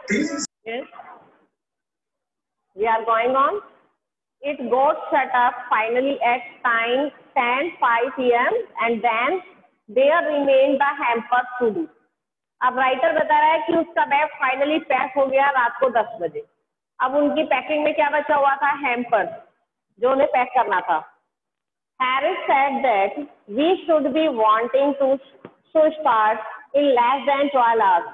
Yes, we are going on. It got shut up finally at time 10:05 p.m. and then there remained the hampers to do. अब writer बता रहा है कि उसका bag finally pack हो गया रात को 10 बजे। अब उनकी पैकिंग में क्या बचा हुआ था? हैम्पर्स, जो उन्हें पैक करना था। Harris said that we should be wanting to start in less than 12 hours.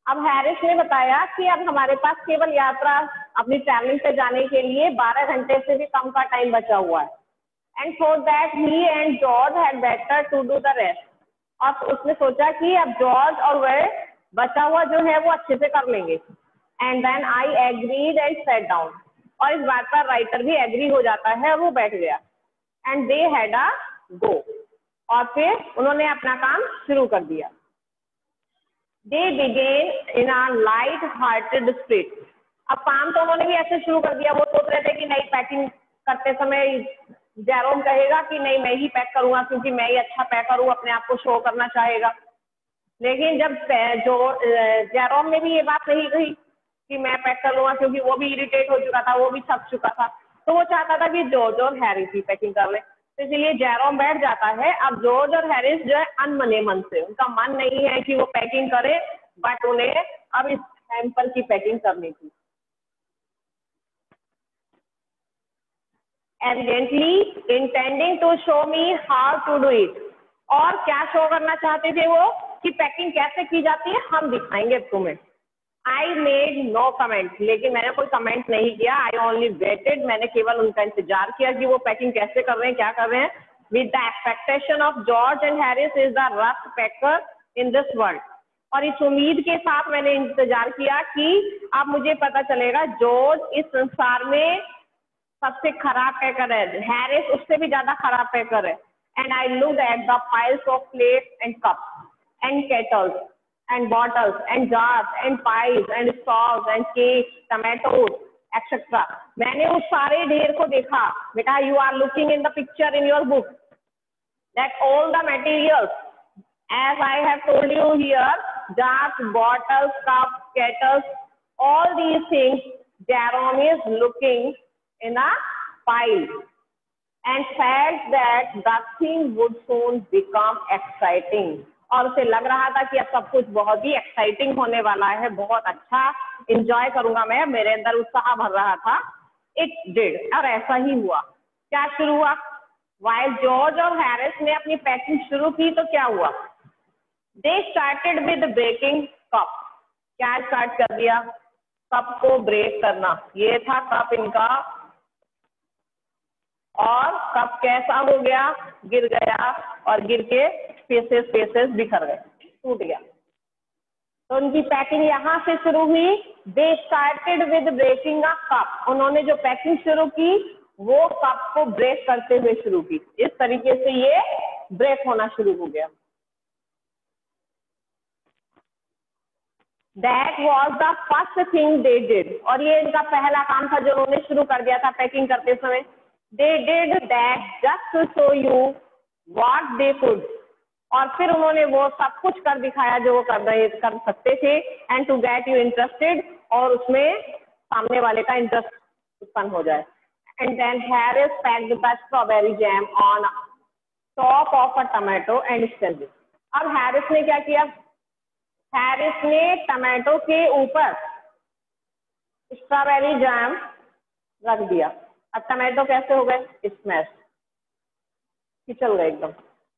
अब हैरिस ने बताया कि अब हमारे पास केवल यात्रा अपनी ट्रैवलिंग पे जाने के लिए 12 घंटे से भी कम का टाइम बचा हुआ है। And for that he and George had better to do the rest. और उसने सोचा कि अब जॉर्ज और वह बचा हुआ जो है वो अच्छे से कर लेंगे। And then I agreed and sat down. और इस बात पर राइटर भी एग्री हो जाता है और वो बैठ गया। एंड दे हैड अ गो। और फिर उन्होंने अपना काम शुरू कर दिया। They began in a light-hearted spirit. अब काम तो उन्होंने भी ऐसे शुरू कर दिया। वो सोच रहे थे कि नहीं, पैकिंग करते समय जेरोम कहेगा कि नहीं मैं ही पैक करूंगा क्योंकि मैं ही अच्छा पैकर हूँ, अपने आप को शो करना चाहेगा। लेकिन जब जो जेरोम ने भी ये बात नहीं कही कि मैं पैक कर लूंगा क्योंकि वो भी इरिटेट हो चुका था, वो भी थक चुका था, तो वो चाहता था कि जॉर्ज और हैरिस ही पैकिंग कर ले। तो इसलिए जेरोम बैठ जाता है। अब जॉर्ज और हैरिस जो है अनमने मन से, उनका मन नहीं है कि वो पैकिंग करे, बट उन्हें अब इस हैम्पर की पैकिंग करनी थी। Evidently intending to show me how to do it. और क्या शो करना चाहते थे वो कि पैकिंग कैसे की जाती है हम दिखाएंगे तुम्हें। I made no comment. लेकिन मैंने कोई कमेंट नहीं किया। I only waited. मैंने केवल उनका इंतजार किया कि वो पैकिंग कैसे कर रहे हैं, क्या कर रहे हैं। With the expectation of George and Harris is the rough packer in this world. और इस उम्मीद के साथ मैंने इंतजार किया कि अब मुझे पता चलेगा जॉर्ज इस संसार में सबसे खराब पैकर है, हैरिस उससे भी ज्यादा खराब पैकर है। And I looked at the piles of plates and cups and kettles and bottles and jars and pies and straws and cakes, tomatoes, etc. मैंने उस सारे ढेर को देखा। बेटा, you are looking in the picture in your book that all the materials, as I have told you here, jars, bottles, cups, kettles, all these things, Jerome is looking in a pile and felt that the thing would soon become exciting. और उसे लग रहा था कि अब सब कुछ बहुत ही एक्साइटिंग होने वाला है, बहुत अच्छा एंजॉय करूंगा मैं, मेरे अंदर उत्साह भर रहा था। It did. और ऐसा ही हुआ। क्या शुरू हुआ? वाइल जॉर्ज और हैरिस ने अपनी पैकिंग शुरू की तो क्या हुआ? They started with breaking cup. क्या स्टार्ट कर दिया? कप को ब्रेक करना। ये था कप इनका। और कप कैसा हो गया? गिर गया और गिर के पीसेस बिखर गए, टूट गया। तो उनकी पैकिंग यहाँ से शुरू हुई। They started with breaking a cup. उन्होंने जो पैकिंग शुरू की वो कप को ब्रेक करते हुए शुरू की। इस तरीके से ये ब्रेक होना शुरू हो गया। That was the first thing they did. और ये इनका पहला काम था जो उन्होंने शुरू कर दिया था पैकिंग करते समय। They did that just to show you what they could. और फिर उन्होंने वो सब कुछ कर दिखाया जो वो कर सकते थे। And to get you interested, और उसमें सामने वाले का इंटरेस्ट उत्पन्न हो जाए। And then Harris packed the strawberry jam on top of a tomato and stilled it. अब हैरिस ने क्या किया? हैरिस ने टमाटो के ऊपर स्ट्रॉबेरी जैम रख दिया। अब टमाटो कैसे हो गए? स्मैश, फिसल गए एकदम।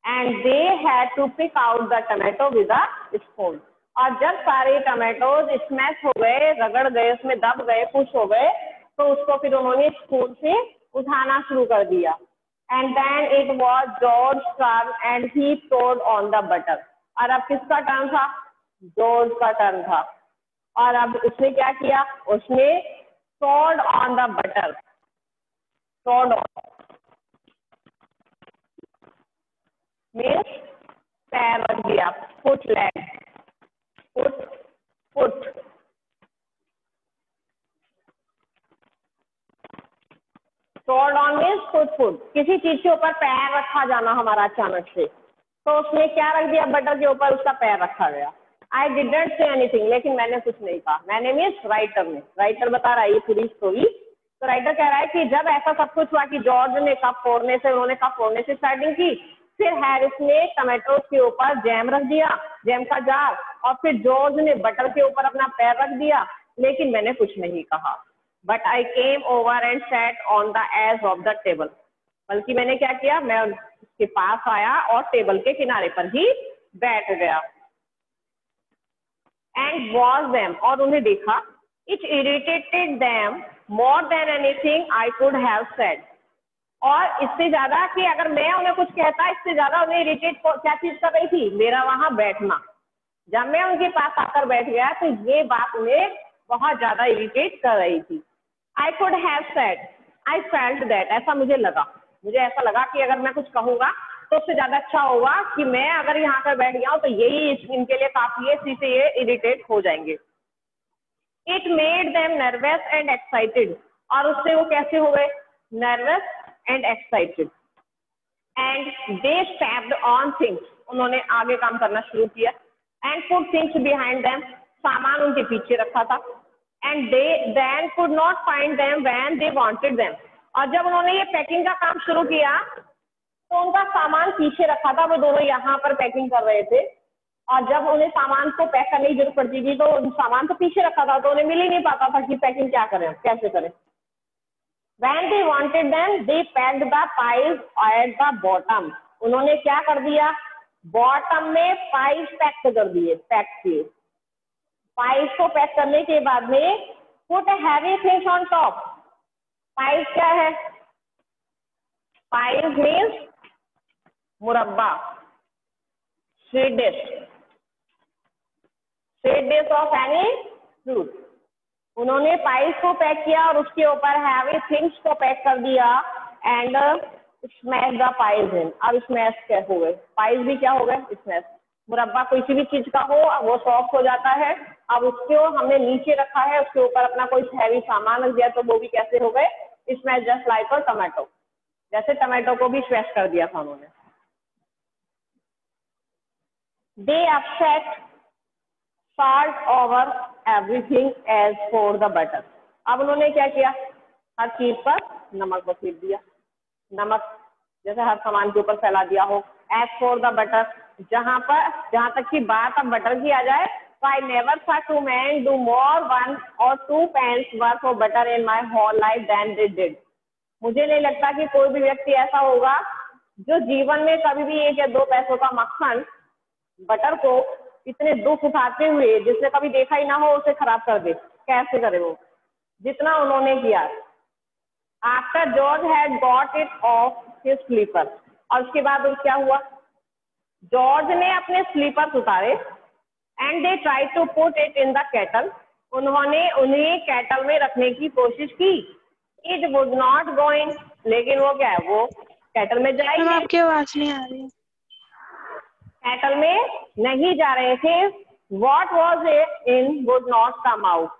And they had to pick out the tomato with a spoon. और जब सारे टमाटोज स्मैश हो गए, रगड़ गए, उसमें दब गए, पुश हो गए, तो उसको फिर उन्होंने स्पून से उठाना शुरू कर दिया। And then it was George's turn and he poured on the butter. और अब किसका टर्न था? जॉर्ज का टर्न था। और अब उसने क्या किया? उसने poured on the butter, poured on means पैर रख दिया, foot leg, foot. poured on means foot. किसी चीज के ऊपर पैर रखा जाना हमारा अचानक से। तो उसने क्या रख दिया? बटर के ऊपर उसका पैर रखा गया। आई डिडंट से एनीथिंग, लेकिन मैंने कुछ नहीं कहा। मैंने मीन्स राइटर ने, राइटर बता रहा है ये पूरी स्टोरी। तो राइटर कह रहा है कि जब ऐसा सब कुछ हुआ कि जॉर्ज ने कप फोड़ने से, उन्होंने कप फोड़ने से स्टार्टिंग की, फिर हैरिस ने टमाटो के ऊपर जैम रख दिया, जैम का जार, और फिर जॉर्ज ने बटर के ऊपर अपना पैर रख दिया, लेकिन मैंने कुछ नहीं कहा। But I came over and sat on the edge of the table, बल्कि मैंने क्या किया, मैं उसके पास आया और टेबल के किनारे पर ही बैठ गया। एंड वॉच देम, और उन्हें देखा। It irritated them more than anything I could have said, और इससे ज्यादा कि अगर मैं उन्हें कुछ कहता, इससे ज्यादा उन्हें इरिटेट क्या चीज कर रही थी, मेरा वहां बैठना। जब मैं उनके पास आकर बैठ गया तो ये बात उन्हें बहुत ज्यादा इरिटेट कर रही थी। I could have said, I felt that, ऐसा मुझे लगा, मुझे ऐसा लगा कि अगर मैं कुछ कहूंगा तो उससे ज्यादा अच्छा होगा कि मैं अगर यहाँ पर बैठ गया हूँ तो यही इनके लिए काफी है, इसी से ये इरिटेट हो जाएंगे। It made them nervous and excited, और उससे वो कैसे हो गए, nervous and excited. And they stepped on things, उन्होंने आगे काम करना शुरू किया। And put things behind them, सामान उनके पीछे रखा था। And they then could not find them when they wanted them, और जब उन्होंने ये पैकिंग का काम शुरू किया तो उनका सामान पीछे रखा था, वो दोनों यहाँ पर पैकिंग कर रहे थे, और जब उन्हें सामान को पैक करने की जरूरत पड़ती थी तो सामान तो पीछे रखा था, तो उन्हें मिल ही नहीं पाता था कि पैकिंग क्या करें, कैसे करें। When they wanted them, they packed the pies at the bottom. उन्होंने क्या कर दिया, बॉटम में पाइस पैक कर दिए, पैक किए। पाइस को पैक करने के बाद में put heavy things on top. Price क्या है, पाइस मीन्स मुरब्बा, sweet dish of any fruit. उन्होंने पाइस को पैक किया और उसके ऊपर हैवी थिंग्स को पैक कर दिया। एंड स्मैश द पाइस इन, अब स्मैश क्या हो गए, पाइस भी क्या हो गए, स्मैश। मुरब्बा किसी भी चीज का हो वो सॉफ्ट हो जाता है, अब उसको हमने नीचे रखा है, उसके ऊपर अपना कोई हैवी सामान रख दिया तो वो भी कैसे हो गए, स्मैश, जस्ट लाइक और टमाटो, जैसे टमाटो को भी स्मैश कर दिया था उन्होंने। दे upset salt over everything as for the butter, अब उन्होंने क्या किया, हर चीज पर नमक बखेर दिया, नमक जैसे हर सामान के ऊपर फैला दिया हो। as for the butter, जहां तक की बात अब बटर की आ जाए, तो I never saw two men do more 1 or 2 pence worth of butter in my whole life than they did, मुझे नहीं लगता कि कोई भी व्यक्ति ऐसा होगा जो जीवन में कभी भी 1 या 2 पैसों का मक्खन, बटर को इतने दुख उठाते हुए जिसने कभी देखा ही ना हो उसे खराब कर दे, कैसे करे वो, जितना उन्होंने किया। After George had got it off his slipper, और उसके बाद क्या हुआ, जॉर्ज ने अपने स्लीपर्स उतारे। And they try to put it in the kettle, उन्होंने उन्हें केटल में रखने की कोशिश की। It would not go in, लेकिन वो क्या है, वो केटल में जाएगी, आपकी आवाज नहीं आ रही है, केटल में नहीं जा रहे थे। What was it in would not come out,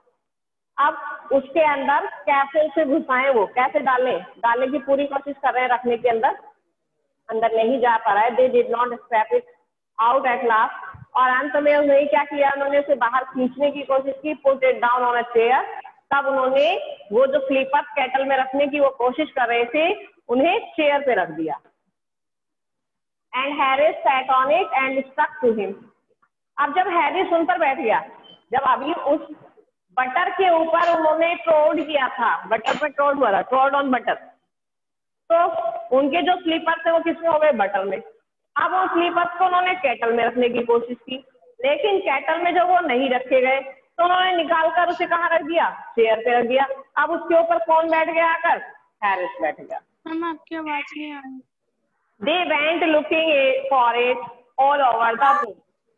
अब उसके अंदर कैसे उसे घुसाएं, वो कैसे डालने की पूरी कोशिश कर रहे हैं रखने के अंदर नहीं जा पा रहा है। They did not scrape it out at last, और अंत में उन्होंने क्या किया, उन्होंने उसे बाहर खींचने की कोशिश की। Put it down on a chair, तब उन्होंने वो जो स्लीपर केटल में रखने की वो कोशिश कर रहे थे उन्हें चेयर पे रख दिया। And Harris sat on it and stuck to him, अब जब हैरिस उन पर बैठ गया, जब अभी उस बटर के ऊपर उन्होंने ट्रोड किया था, बटर पर ट्रोड हुआ था, ट्रोड ऑन बटर, तो उनके जो स्लीपर्स थे वो किसमें हो गए, बटर में। अब उन स्लीपर्स को उन्होंने केटल में रखने की कोशिश की, लेकिन केटल में जो वो नहीं रखे गए तो उन्होंने निकाल कर उसे कहाँ रख दिया, चेयर पे रख दिया। अब उसके ऊपर कौन बैठ गया आकर, हैरिस बैठ गया। मैम आपकी आवाज नहीं आ रही। They went looking for it all over the room,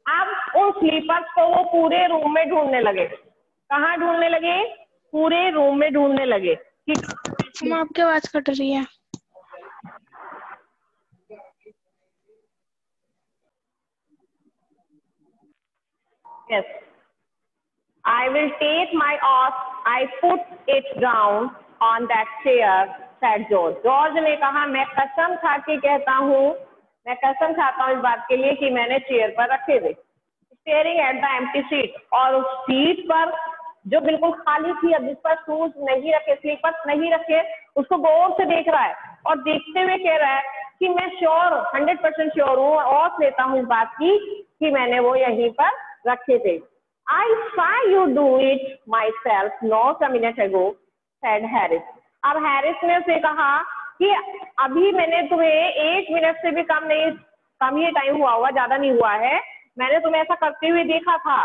अब उन स्लीपर्स को वो पूरे रूम में ढूंढने लगे। कहाँ ढूंढने लगे, पूरे रूम में ढूंढने लगे कि मैम आपकी आवाज कट रही है। Yes, I will take my oath, I put it down on that chair, said George. George ने कहा, मैं कसम खा के कहता हूँ, मैं कसम खाता हूँ इस बात के लिए कि मैंने चेयर पर रखे थे। Staring at the empty seat, और उस सीट पर जो बिल्कुल खाली थी, अब जिस पर शूज नहीं रखे, स्लीपर्स नहीं रखे, उसको गौर से देख रहा है और देखते हुए कह रहा है कि मैं श्योर 100% श्योर हूँ और लेता हूँ इस बात की कि मैंने वो यहीं पर रखे थे। आई saw you do it myself not a minute ago, said Harris. अब हैरिस ने उसे कहा कि अभी मैंने तुम्हें 1 मिनट से भी कम ही टाइम हुआ हुआ, ज्यादा नहीं हुआ है, मैंने तुम्हें ऐसा करते हुए देखा था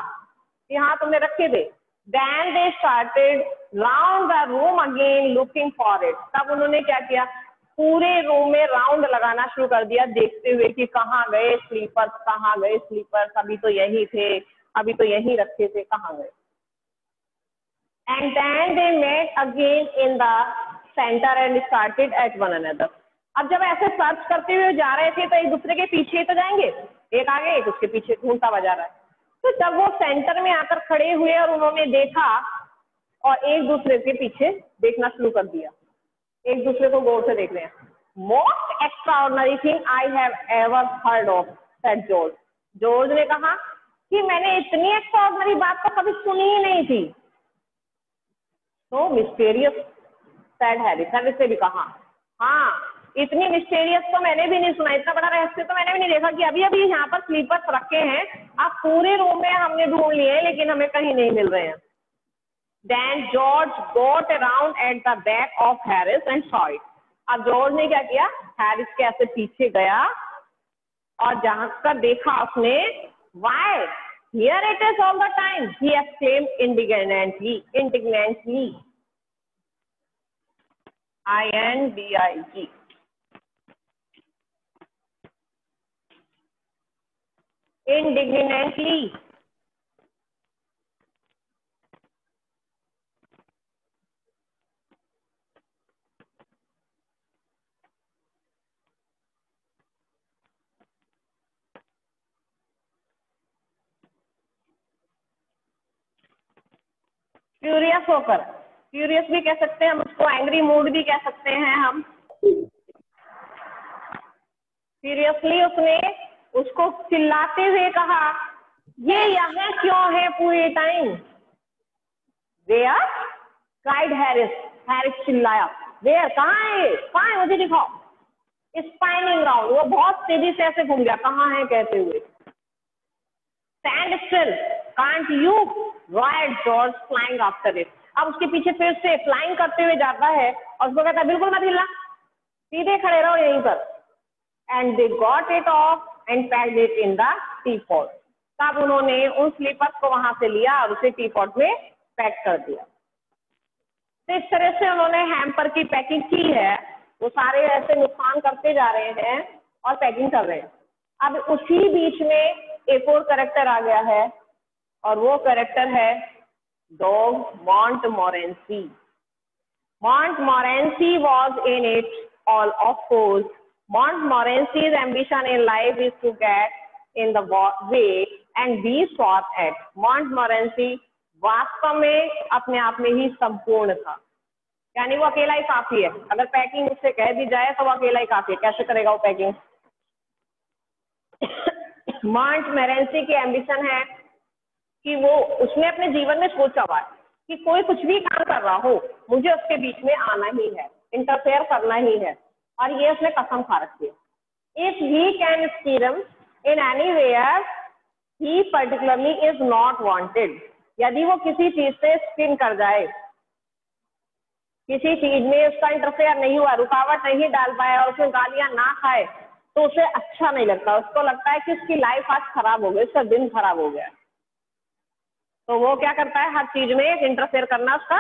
कि हाँ तुमने रखे थे। Then they started round the room again looking for it. तब उन्होंने क्या किया, पूरे रूम में राउंड लगाना शुरू कर दिया, देखते हुए कि कहाँ गए स्लीपर्स, कहाँ गए स्लीपर्स, अभी तो यही थे, अभी तो यही रखे थे, कहाँ गए। And then they met again in the center and started at one another. अब जब ऐसे सर्च करते हुए जा रहे थे तो एक दूसरे के पीछे तो जाएंगे, एक आगे एक उसके पीछे घूमता हुआ जा रहा है। तो जब वो सेंटर में आकर खड़े हुए और उन्होंने देखा और एक दूसरे के पीछे देखना शुरू कर दिया, एक दूसरे को गौर से देख रहे हैं। Most extraordinary thing I have ever heard of, said George. George ने कहा कि मैंने इतनी एक्स्ट्राऑर्डिनरी बात तो कभी सुनी ही नहीं थी। तो मिस्टीरियस, सेड हैरिस। हैरिस ने भी कहा हाँ इतनी मिस्टीरियस तो मैंने भी नहीं सुना, इतना बड़ा रहस्य तो मैंने भी नहीं देखा कि अभी अभी यहाँ पर स्लीपर्स रखे हैं, अब पूरे रूम में हमने ढूंढ लिए हैं लेकिन हमें कहीं नहीं मिल रहे हैं। Then George got around at the back of Harris and saw it. अब जॉर्ज ने क्या किया, हैरिस के ऐसे पीछे गया और जहां कर देखा उसने, why here it is all the time, he exclaimed indignantly, INDIG. Indignantly. Furious होकर, फ्यूरियस भी कह सकते हैं हम उसको, एंग्री मूड भी कह सकते हैं हम। सीरियसली उसने उसको चिल्लाते हुए कहा ये यहाँ क्यों है पूरे time. Where, cried Harris. Harris चिल्लाया, वेयर, कहाँ है, कहाँ है, मुझे दिखाओ। स्पाइनिंग राउंड, वो बहुत तेजी से ऐसे घूम गया, कहाँ है कहते हुए। Stand still, can't you, Royd George flying after it. अब उसके पीछे फिर से फ्लाइंग करते हुए जाता है और उसको कहता है बिल्कुल मत हिलना, सीधे खड़े रहो यहीं पर। And they got it of and packed it in the teapot. तब उन्होंने उन स्लीपर्स को वहां से लिया और उसे टीपॉट में पैक कर दिया। तो इस तरह से उन्होंने हैम्पर की पैकिंग की है। वो सारे ऐसे नुकसान करते जा रहे हैं और पैकिंग कर रहे हैं। अब उसी बीच में एक और कैरेक्टर आ गया है और वो कैरेक्टर है dog मॉन्टमोरेंसी। Montmorency was in it all, of course. Montmorency's ambition in life is to get in the way and be shot at. Montmorency वास्तव में अपने आप में ही संपूर्ण था, यानी वो अकेला ही काफी है। अगर पैकिंग उससे कह दी जाए तो वो अकेला ही काफी है। कैसे करेगा वो पैकिंग? मॉन्टमोरेंसी की एम्बिशन है कि वो, उसने अपने जीवन में सोचा हुआ है कि कोई कुछ भी काम कर रहा हो मुझे उसके बीच में आना ही है, इंटरफेयर करना ही है, और ये उसने कसम खा रखी है। If he can stir in anywhere he particularly is not wanted. यदि वो किसी चीज से स्पिन कर जाए, किसी चीज में उसका इंटरफेयर नहीं हुआ, रुकावट नहीं डाल पाया और उसमें गालियां ना खाए तो उसे अच्छा नहीं लगता। उसको लगता है कि उसकी लाइफ आज खराब हो गई, उसका दिन खराब हो गया। तो वो क्या करता है, हर चीज में एक इंटरफेयर करना उसका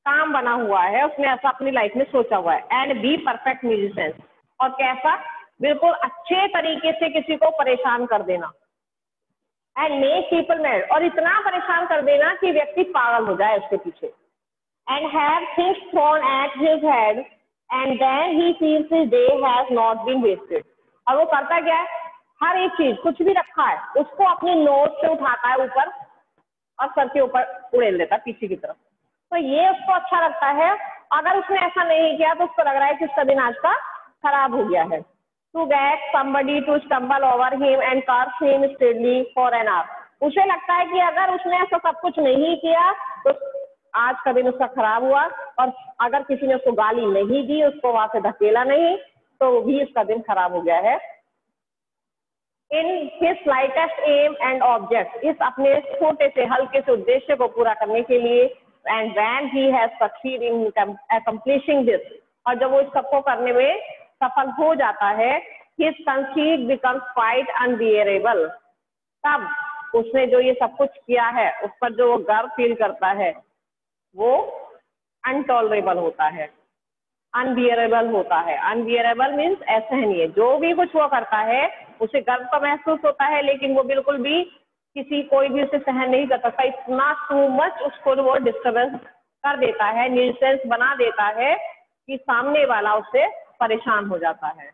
काम बना हुआ है, उसने ऐसा अपनी लाइफ में सोचा हुआ है। एंड बी परफेक्ट म्यूजिशियन, और कैसा, बिल्कुल अच्छे तरीके से किसी को परेशान कर देना। एंड मेक पीपल मैड, और इतना परेशान कर देना कि व्यक्ति पागल हो जाए उसके पीछे। And have things thrown at his head and then he feels his day has not been wasted. और वो करता क्या है, हर एक चीज, कुछ भी रखा है उसको अपनी नोट से उठाता है ऊपर और सर के ऊपर उड़ेल देता पीछे की तरफ। तो ये उसको अच्छा लगता है। अगर उसने ऐसा नहीं किया तो उसको लग रहा है कि उसका दिन आज का खराब हो गया है। To get somebody to stumble over him and curse him steadily for an hour, उसे लगता है कि अगर उसने ऐसा सब कुछ नहीं किया तो आज का दिन उसका खराब हुआ, और अगर किसी ने उसको गाली नहीं दी, उसको वहां से धकेला नहीं, तो भी उसका दिन खराब हो गया है। In his slightest aim and object, इस अपने छोटे से हल्के से उद्देश्य को पूरा करने के लिए, and when he has succeed in accomplishing this, और जब वो इस सबको करने में सफल हो जाता है, his conceit becomes quite unbearable, तब उसने जो ये सब कुछ किया है उस पर जो वो गर्व फील करता है वो अनटॉलरेबल होता है, अनबियरेबल होता है। अनबियरेबल मीन्स असहनीय, जो भी कुछ वो करता है उसे गर्व तो महसूस होता है, लेकिन वो बिल्कुल भी कोई भी उसे सहन नहीं कर सकता। इतना टू मच उसको वो डिस्टर्बेंस कर देता है, न्यूसेंस बना देता है कि सामने वाला उससे परेशान हो जाता है।